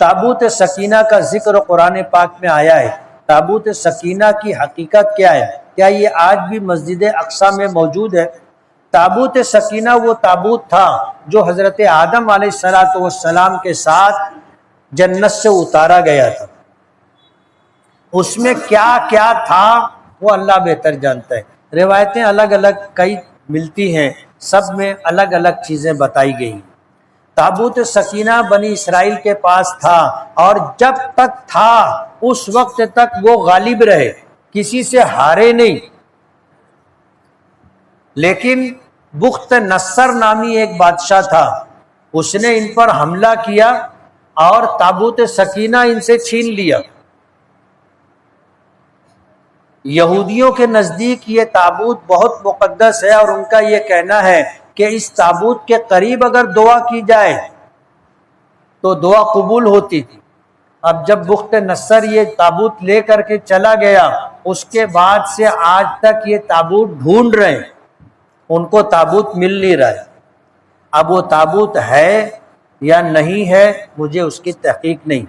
تابوت سکینہ کا ذکر قرآن پاک میں آیا ہے۔ تابوت سکینہ کی حقیقت کیا ہے؟ کیا یہ آج بھی مسجد اقصی میں موجود ہے؟ تابوت سکینہ وہ تابوت تھا جو حضرت آدم علیہ السلام کے ساتھ جنت سے اتارا گیا تھا۔ اس میں کیا کیا تھا وہ اللہ بہتر جانتا ہے۔ روایتیں الگ الگ کئی ملتی ہیں، سب میں الگ الگ چیزیں بتائی گئی۔ تابوت سکینہ بنی اسرائیل کے پاس تھا، اور جب تک تھا اس وقت تک وہ غالب رہے، کسی سے ہارے نہیں۔ لیکن بخت نصر نامی ایک بادشاہ تھا، اس نے ان پر حملہ کیا اور تابوت سکینہ ان سے چھین لیا۔ یہودیوں کے نزدیک یہ تابوت بہت مقدس ہے، اور ان کا یہ کہنا ہے کہ اس تابوت کے قریب اگر دعا کی جائے تو دعا قبول ہوتی تھی۔ اب جب بخت نصر یہ تابوت لے کر کے چلا گیا، اس کے بعد سے آج تک یہ تابوت ڈھونڈ رہے ہیں، ان کو تابوت مل نہیں رہا ہے۔ اب وہ تابوت ہے یا نہیں ہے مجھے اس کی تحقیق نہیں۔